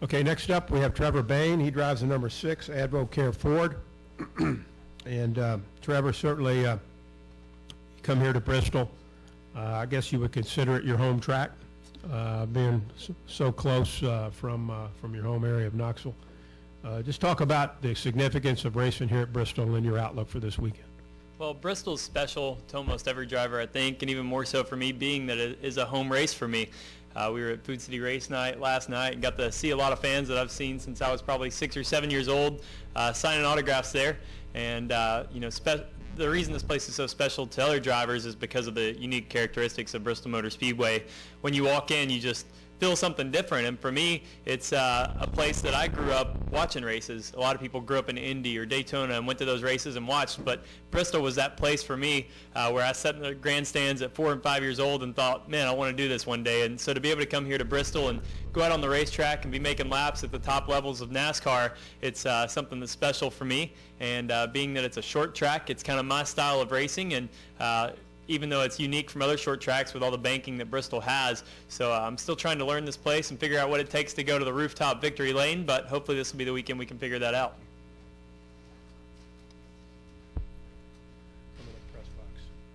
Okay, next up we have Trevor Bayne. He drives the number 6 Advocare Ford. And Trevor, certainly come here to Bristol. I guess you would consider it your home track, being so close from your home area of Knoxville. Just talk about the significance of racing here at Bristol and your outlook for this weekend. Well, Bristol's special to almost every driver, I think, and even more so for me, being that it is a home race for me. We were at Food City Race Night last night and got to see a lot of fans that I've seen since I was probably 6 or 7 years old, signing autographs there. And the reason this place is so special to other drivers is because of the unique characteristics of Bristol Motor Speedway. When you walk in, you just feel something different, and for me, it's a place that I grew up watching races. A lot of people grew up in Indy or Daytona and went to those races and watched, but Bristol was that place for me where I sat in the grandstands at 4 and 5 years old and thought, man, I want to do this one day. And so to be able to come here to Bristol and go out on the racetrack and be making laps at the top levels of NASCAR, it's something that's special for me. And being that it's a short track, it's kind of my style of racing, and even though it's unique from other short tracks with all the banking that Bristol has. So I'm still trying to learn this place and figure out what it takes to go to the rooftop victory lane, but hopefully this will be the weekend we can figure that out.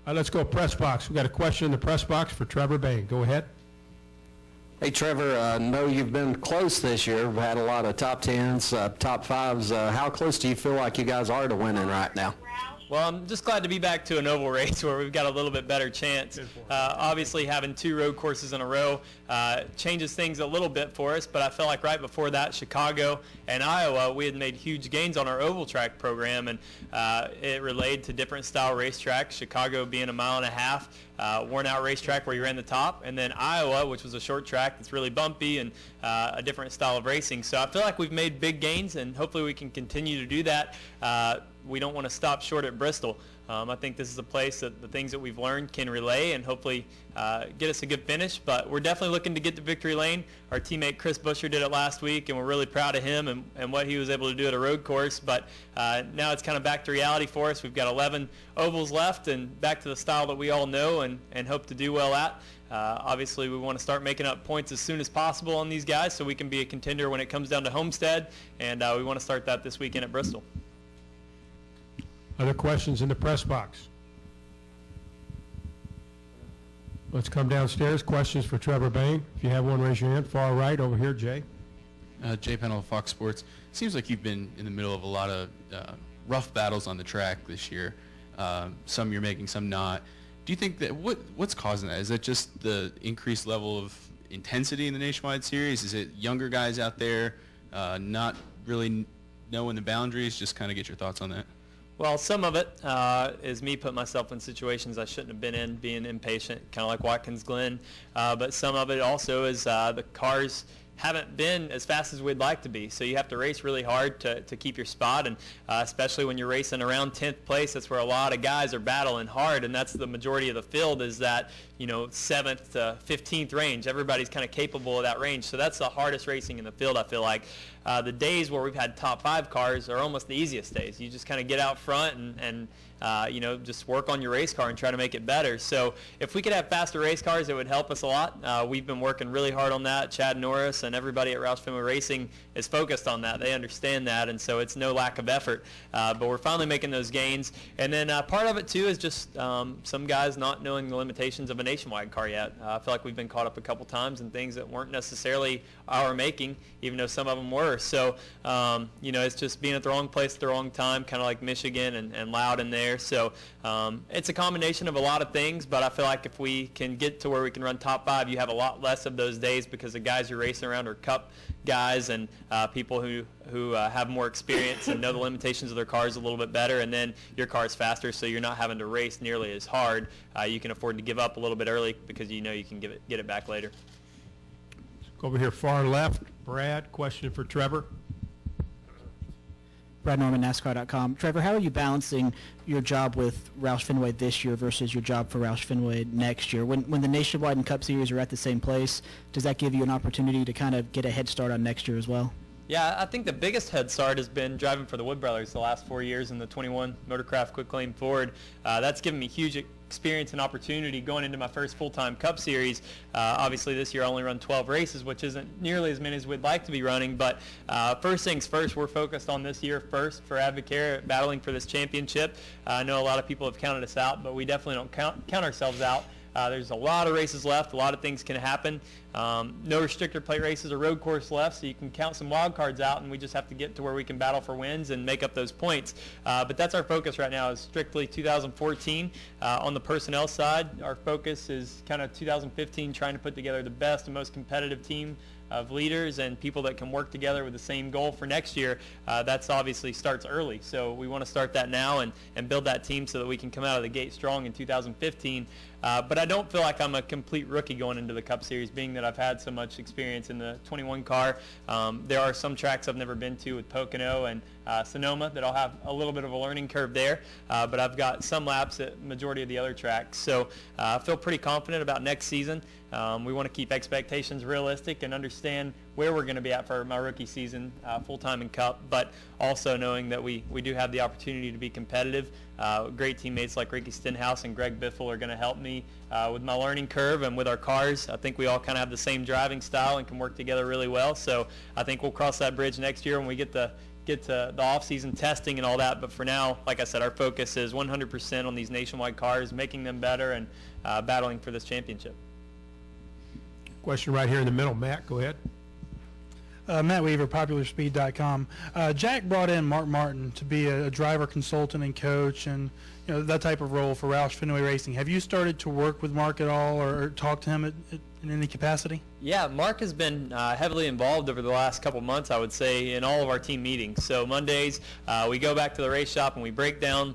All right, let's go press box. We've got a question in the press box for Trevor Bayne. Go ahead. Hey, Trevor, I know you've been close this year. We've had a lot of top 10s, top 5s. How close do you feel like you guys are to winning right now? Well, I'm just glad to be back to an oval race where we've got a little bit better chance. Obviously, having 2 road courses in a row changes things a little bit for us, but I felt like right before that, Chicago and Iowa, we had made huge gains on our oval track program, and it relayed to different style racetracks, Chicago being a 1.5 mile, worn-out racetrack where you ran the top, and then Iowa, which was a short track that's really bumpy and a different style of racing. So I feel like we've made big gains, and hopefully we can continue to do that. We don't want to stop short at Bristol. I think this is a place that the things that we've learned can relay and hopefully get us a good finish. But we're definitely looking to get to victory lane. Our teammate Chris Buescher did it last week, and we're really proud of him and what he was able to do at a road course. But now it's kind of back to reality for us. We've got 11 ovals left and back to the style that we all know and hope to do well at. Obviously, we want to start making up points as soon as possible on these guys so we can be a contender when it comes down to Homestead, and we want to start that this weekend at Bristol. Other questions in the press box? Let's come downstairs. Questions for Trevor Bayne. If you have one, raise your hand. Far right over here, Jay. Jay Pennell, Fox Sports. Seems like you've been in the middle of a lot of rough battles on the track this year. Some you're making, some not. Do you think that what's causing that? Is it just the increased level of intensity in the Nationwide Series? Is it younger guys out there not really knowing the boundaries? Just kind of get your thoughts on that. Well, some of it is me putting myself in situations I shouldn't have been in, being impatient, kind of like Watkins Glen. But some of it also is the cars haven't been as fast as we'd like to be. So you have to race really hard to keep your spot, and especially when you're racing around 10th place, that's where a lot of guys are battling hard, and that's the majority of the field is that, 7th to 15th range. Everybody's kind of capable of that range. So that's the hardest racing in the field, I feel like. The days where we've had top 5 cars are almost the easiest days. You just kind of get out front and just work on your race car and try to make it better. So if we could have faster race cars, it would help us a lot. We've been working really hard on that. Chad Norris and everybody at Roush Fenway Racing is focused on that. They understand that, and so it's no lack of effort. But we're finally making those gains. And then part of it, too, is just some guys not knowing the limitations of a Nationwide car yet. I feel like we've been caught up a couple times in things that weren't necessarily our making, even though some of them were. So, it's just being at the wrong place at the wrong time, kind of like Michigan and Loudon there. So it's a combination of a lot of things, but I feel like if we can get to where we can run top 5, you have a lot less of those days because the guys you're racing around are Cup guys and people who have more experience and know the limitations of their cars a little bit better, and then your car's faster, so you're not having to race nearly as hard. You can afford to give up a little bit early because you know you can get it back later. Go over here far left. Brad, question for Trevor. Brad Norman, NASCAR.com. Trevor, how are you balancing your job with Roush Fenway this year versus your job for Roush Fenway next year? When the Nationwide and Cup Series are at the same place, does that give you an opportunity to kind of get a head start on next year as well? Yeah, I think the biggest head start has been driving for the Wood Brothers the last 4 years in the 21 Motorcraft Quick Lane Ford. That's given me huge experience and opportunity going into my first full-time Cup Series. Obviously this year I only run 12 races, which isn't nearly as many as we'd like to be running, but first things first, we're focused on this year first for Advocare, battling for this championship. I know a lot of people have counted us out, but we definitely don't count ourselves out. There's a lot of races left. A lot of things can happen. No restrictor plate races or road course left, so you can count some wild cards out, and we just have to get to where we can battle for wins and make up those points. But that's our focus right now, is strictly 2014. On the personnel side, our focus is kind of 2015, trying to put together the best and most competitive team of leaders and people that can work together with the same goal for next year. That's obviously starts early, so we want to start that now and build that team so that we can come out of the gate strong in 2015. But I don't feel like I'm a complete rookie going into the Cup Series, being that I've had so much experience in the 21 car. There are some tracks I've never been to with Pocono and Sonoma that I'll have a little bit of a learning curve there, but I've got some laps at majority of the other tracks. So I feel pretty confident about next season. We want to keep expectations realistic and understand where we're going to be at for my rookie season, full-time in Cup, but also knowing that we do have the opportunity to be competitive. Great teammates like Ricky Stenhouse and Greg Biffle are going to help me with my learning curve and with our cars. I think we all kind of have the same driving style and can work together really well. So I think we'll cross that bridge next year when we get to the off-season testing and all that. But for now, like I said, our focus is 100% on these nationwide cars, making them better and battling for this championship. Question right here in the middle. Matt, go ahead. Matt Weaver, PopularSpeed.com. Jack brought in Mark Martin to be a driver consultant and coach, and that type of role for Roush Fenway Racing. Have you started to work with Mark at all, or talk to him in any capacity? Yeah, Mark has been heavily involved over the last couple months, I would say, in all of our team meetings. So Mondays, we go back to the race shop and we break down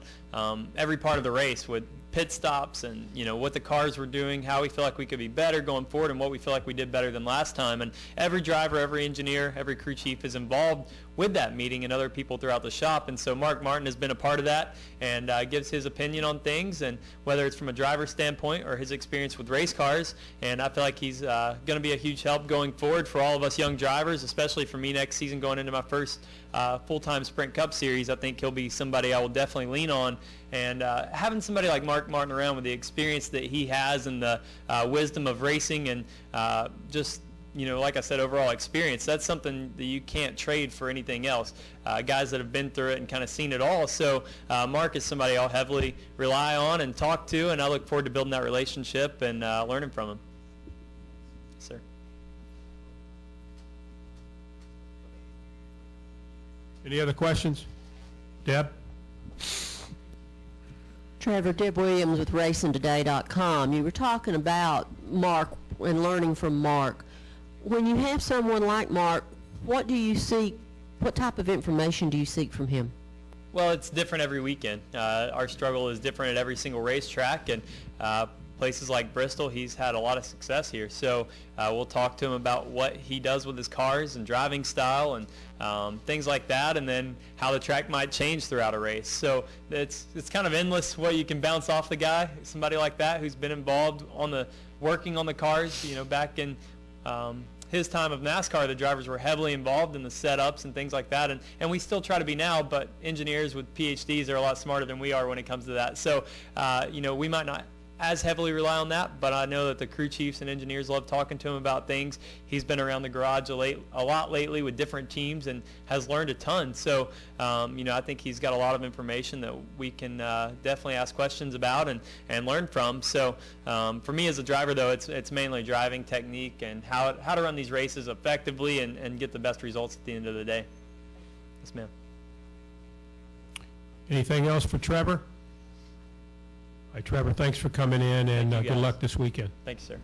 every part of the race with pit stops and what the cars were doing, how we feel like we could be better going forward, and what we feel like we did better than last time. And every driver, every engineer, every crew chief is involved with that meeting and other people throughout the shop. And so Mark Martin has been a part of that and gives his opinion on things, and whether it's from a driver standpoint or his experience with race cars. And I feel like he's going to be a huge help going forward for all of us young drivers, especially for me next season going into my first full-time Sprint Cup Series. I think he'll be somebody I will definitely lean on. And having somebody like Mark Martin around with the experience that he has and the wisdom of racing and just like I said, overall experience, that's something that you can't trade for anything else. Guys that have been through it and kind of seen it all. So Mark is somebody I'll heavily rely on and talk to, and I look forward to building that relationship and learning from him. Yes, sir. Any other questions? Deb? Trevor, Deb Williams with RacingToday.com. You were talking about Mark and learning from Mark. When you have someone like Mark, what do you seek? What type of information do you seek from him? Well, it's different every weekend. Our struggle is different at every single racetrack, and places like Bristol, he's had a lot of success here. So we'll talk to him about what he does with his cars and driving style and things like that, and then how the track might change throughout a race. So it's kind of endless what you can bounce off the guy, somebody like that who's been involved on working on the cars. Back in his time of NASCAR, the drivers were heavily involved in the setups and things like that, and we still try to be now, but engineers with PhDs are a lot smarter than we are when it comes to that. So we might not as heavily rely on that, but I know that the crew chiefs and engineers love talking to him about things. He's been around the garage a lot lately with different teams and has learned a ton. So I think he's got a lot of information that we can definitely ask questions about and learn from. So for me as a driver, though, it's mainly driving technique and how to run these races effectively and get the best results at the end of the day. Yes, ma'am. Anything else for Trevor? All right, Trevor, thanks for coming in, and Thank you, good guys. luck this weekend. Thank you, sir.